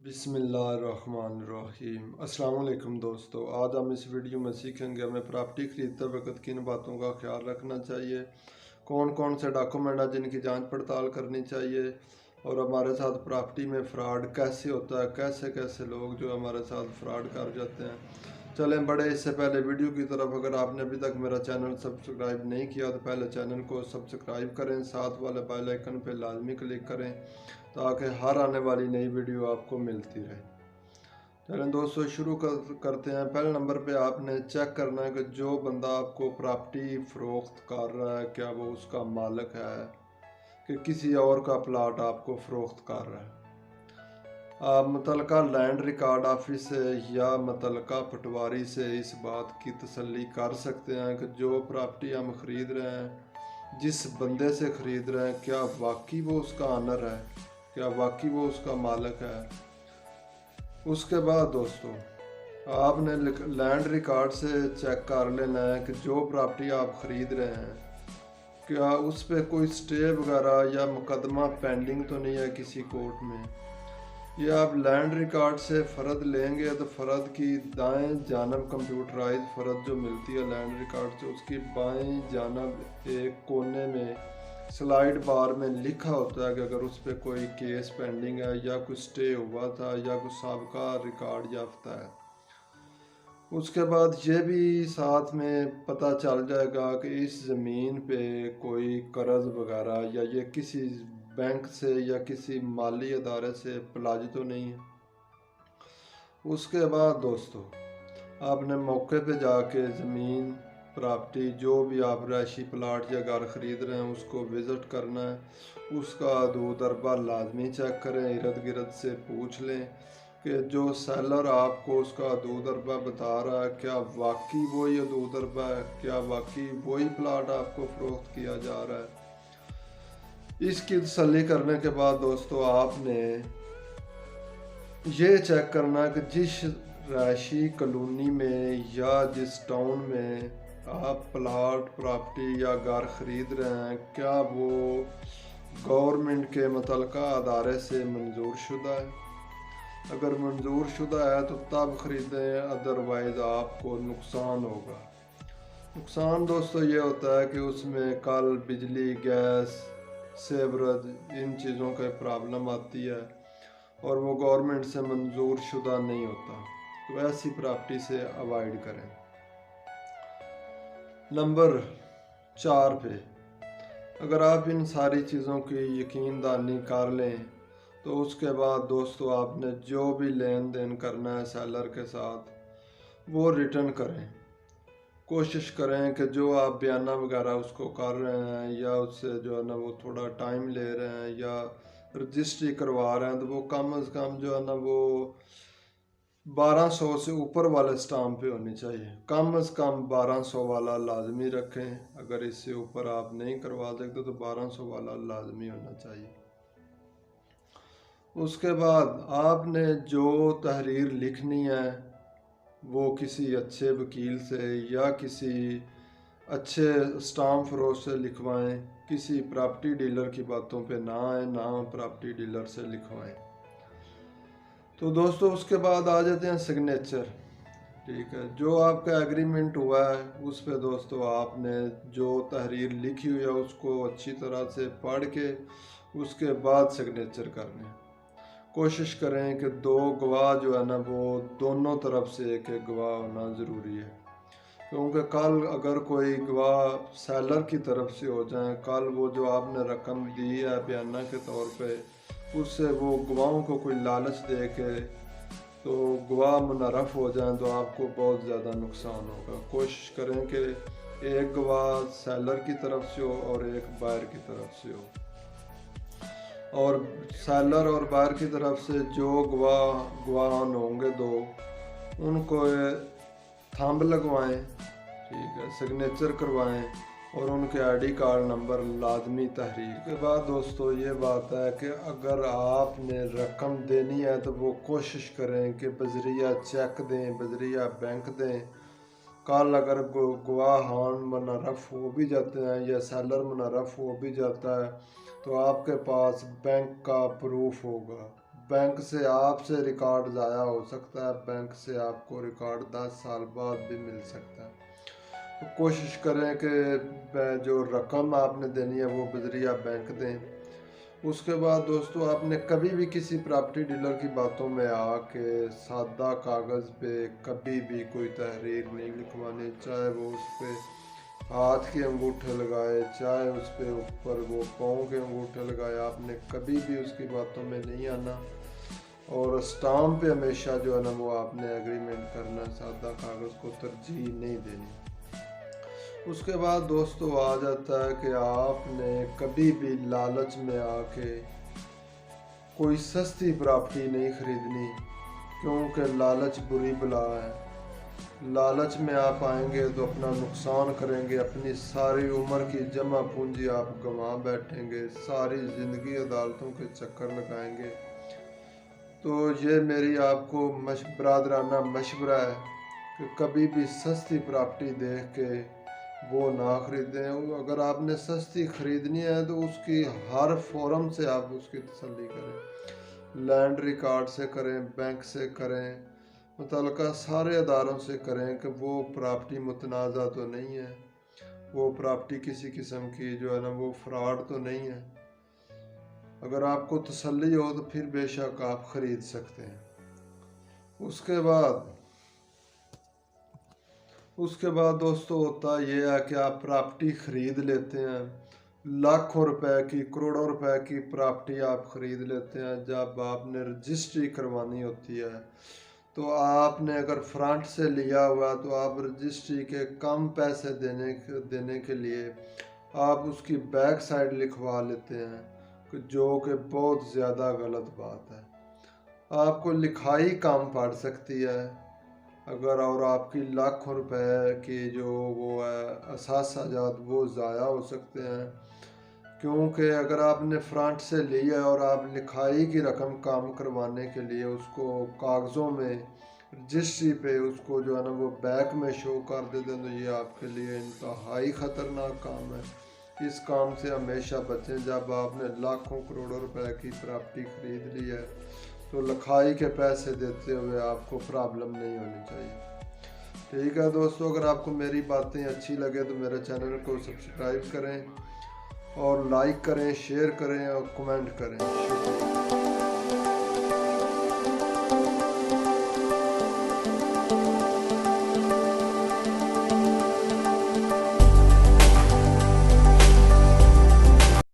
बिस्मिल्लाहिर्रहमानिर्रहीम। अस्सलाम वालेकुम दोस्तों, आज हम इस वीडियो में सीखेंगे हमें प्रॉपर्टी खरीदते वक्त किन बातों का ख्याल रखना चाहिए, कौन कौन से डॉक्यूमेंट हैं जिनकी जांच पड़ताल करनी चाहिए और हमारे साथ प्रॉपर्टी में फ़्रॉड कैसे होता है, कैसे कैसे लोग जो हमारे साथ फ्रॉड कर जाते हैं। चलें बड़े, इससे पहले वीडियो की तरफ अगर आपने अभी तक मेरा चैनल सब्सक्राइब नहीं किया तो पहले चैनल को सब्सक्राइब करें, साथ वाले बेल आइकन पर लाजमी क्लिक करें ताकि हर आने वाली नई वीडियो आपको मिलती रहे। चलें दोस्तों शुरू करते हैं। पहले नंबर पे आपने चेक करना है कि जो बंदा आपको प्रॉपर्टी फ़रोख्त कर रहा है क्या वो उसका मालिक है कि किसी और का प्लाट आपको फ़रोख्त कर रहा है। आप मुतलका लैंड रिकॉर्ड ऑफिस से या मुतलका पटवारी से इस बात की तसल्ली कर सकते हैं कि जो प्रॉपर्टी हम ख़रीद रहे हैं, जिस बंदे से ख़रीद रहे हैं, क्या वाकई वो उसका ऑनर है, क्या वाकई वो उसका मालिक है। उसके बाद दोस्तों आपने लैंड रिकॉर्ड से चेक कर लेना है कि जो प्रॉपर्टी आप ख़रीद रहे हैं क्या उस पर कोई स्टे वगैरह या मुकदमा पेंडिंग तो नहीं है किसी कोर्ट में। ये आप लैंड रिकॉर्ड से फ़र्द लेंगे तो फ़र्द की दाएं जानब कंप्यूटराइज फ़र्द जो मिलती है लैंड रिकॉर्ड से, उसकी बाएं जानब एक कोने में स्लाइड बार में लिखा होता है कि अगर उस पर कोई केस पेंडिंग है या कुछ स्टे हुआ था या कुछ सबका रिकॉर्ड याफ्ता है। उसके बाद ये भी साथ में पता चल जाएगा कि इस ज़मीन पे कोई कर्ज वगैरह या ये किसी बैंक से या किसी माली अदारे से पलाज तो नहीं है। उसके बाद दोस्तों आपने मौके पे जाके ज़मीन प्रॉपर्टी जो भी आप रहायशी प्लाट या घर ख़रीद रहे हैं उसको विज़िट करना है। उसका दो दरबा लाजमी चेक करें, इर्द गिर्द से पूछ लें कि जो सेलर आपको उसका दो दरबा बता रहा है क्या वाकई वही दो दरबा है, क्या वाकई वही प्लाट आपको फ़रोख्त किया जा रहा है। इसकी तसल्ली करने के बाद दोस्तों आपने ये चेक करना कि जिस रहायशी कॉलोनी में या जिस टाउन में आप प्लाट प्रॉपर्टी या घर ख़रीद रहे हैं क्या वो गवर्नमेंट के मुतलका अदारे से मंजूर शुदा है। अगर मंजूर शुदा है तो तब ख़रीदें, अदरवाइज़ आपको नुकसान होगा। नुकसान दोस्तों ये होता है कि उसमें कल बिजली, गैस, सेवरेज इन चीज़ों के प्रॉब्लम आती है और वो गवर्नमेंट से मंजूर शुदा नहीं होता, तो ऐसी प्रॉपर्टी से अवॉइड करें। नंबर 4 पे अगर आप इन सारी चीज़ों की यकीन दहानी कर लें तो उसके बाद दोस्तों आपने जो भी लेन देन करना है सेलर के साथ वो रिटर्न करें। कोशिश करें कि जो आप बयाना वगैरह उसको कर रहे हैं या उससे जो है ना वो थोड़ा टाइम ले रहे हैं या रजिस्ट्री करवा रहे हैं तो वो कम अज़ कम जो है ना वो 1200 से ऊपर वाले स्टाम्प पे होनी चाहिए। कम अज़ कम 1200 वाला लाजमी रखें। अगर इससे ऊपर आप नहीं करवा सकते तो 1200 वाला लाजमी होना चाहिए। उसके बाद आपने जो तहरीर लिखनी है वो किसी अच्छे वकील से या किसी अच्छे स्टाम्प फरोश से लिखवाएं। किसी प्रॉपर्टी डीलर की बातों पे ना आए, ना प्रॉपर्टी डीलर से लिखवाएं। तो दोस्तों उसके बाद आ जाते हैं सिग्नेचर। ठीक है, जो आपका एग्रीमेंट हुआ है उस पे दोस्तों आपने जो तहरीर लिखी हुई है उसको अच्छी तरह से पढ़ के उसके बाद सिग्नेचर करने। कोशिश करें कि दो गवाह जो है ना वो दोनों तरफ से एक एक गवाह होना ज़रूरी है, क्योंकि कल अगर कोई गवाह सेलर की तरफ से हो जाए, कल वो जो आपने रकम दी है बयाना के तौर पे उससे वो गवाहों को कोई लालच दे के तो गवाह मुनरफ हो जाएं तो आपको बहुत ज़्यादा नुकसान होगा। कोशिश करें कि एक गवाह सेलर की तरफ से हो और एक बायर की तरफ से हो, और सेलर और बायर की तरफ से जो गवाहान होंगे दो उनको थंब लगवाएं, ठीक है, सिग्नेचर करवाएं और उनके आईडी कार्ड नंबर लाजमी तहरीर के बाद दोस्तों ये बात है कि अगर आपने रकम देनी है तो वो कोशिश करें कि बजरिया चेक दें, बजरिया बैंक दें। कल अगर गवाहान मुनरफ हो भी जाते हैं या सेलर मुनरफ हो भी जाता है तो आपके पास बैंक का प्रूफ होगा, बैंक से आपसे रिकॉर्ड ज़ाया हो सकता है, बैंक से आपको रिकॉर्ड 10 साल बाद भी मिल सकता है। तो कोशिश करें कि जो रकम आपने देनी है वो बजरिया बैंक दें। उसके बाद दोस्तों, आपने कभी भी किसी प्रॉपर्टी डीलर की बातों में आके सादा कागज़ पे कभी भी कोई तहरीर नहीं लिखवानी, चाहे वो उस पर हाथ के अंगूठे लगाए, चाहे उस पर ऊपर वो पाँव के अंगूठे लगाए। आपने कभी भी उसकी बातों में नहीं आना और स्टाम्प पे हमेशा जो है ना वो आपने एग्रीमेंट करना, सादा कागज़ को तरजीह नहीं देनी। उसके बाद दोस्तों आ जाता है कि आपने कभी भी लालच में आके कोई सस्ती प्रॉपर्टी नहीं खरीदनी, क्योंकि लालच बुरी बला है। लालच में आप आएंगे तो अपना नुकसान करेंगे, अपनी सारी उम्र की जमा पूंजी आप गंवा बैठेंगे, सारी ज़िंदगी अदालतों के चक्कर लगाएंगे। तो ये मेरी आपको बरादराना मशवरा है कि कभी भी सस्ती प्रॉपर्टी देख के वो ना ख़रीदें। अगर आपने सस्ती ख़रीदनी है तो उसकी हर फोरम से आप उसकी तसल्ली करें, लैंड रिकॉर्ड से करें, बैंक से करें, मुतल्लिका सारे अदारों से करें कि वो प्रॉपर्टी मुतनाज़ा तो नहीं है, वो प्रॉपर्टी किसी किस्म की जो है ना वो फ्रॉड तो नहीं है। अगर आपको तसल्ली हो तो फिर बेशक आप ख़रीद सकते हैं। उसके बाद दोस्तों होता ये है कि आप प्रॉपर्टी ख़रीद लेते हैं, लाखों रुपए की, करोड़ों रुपए की प्रॉपर्टी आप ख़रीद लेते हैं। जब आपने रजिस्ट्री करवानी होती है तो आपने अगर फ्रंट से लिया हुआ तो आप रजिस्ट्री के कम पैसे देने के लिए आप उसकी बैक साइड लिखवा लेते हैं, जो कि बहुत ज़्यादा गलत बात है। आपको लिखाई कम पड़ सकती है अगर, और आपकी लाखों रुपए की जो वो है असासाजात वो ज़ाया हो सकते हैं, क्योंकि अगर आपने फ्रंट से लिया है और आप लिखाई की रकम कम करवाने के लिए उसको कागज़ों में रजिस्ट्री पे उसको जो है ना वो बैक में शो कर देते हैं, तो ये आपके लिए इंतहाई ख़तरनाक काम है। इस काम से हमेशा बचें। जब आपने लाखों करोड़ों रुपए की प्रॉपर्टी ख़रीद ली है तो लिखाई के पैसे देते हुए आपको प्रॉब्लम नहीं होनी चाहिए। ठीक है दोस्तों, अगर आपको मेरी बातें अच्छी लगे तो मेरे चैनल को सब्सक्राइब करें और लाइक करें, शेयर करें और कमेंट करें। शुक्रिया।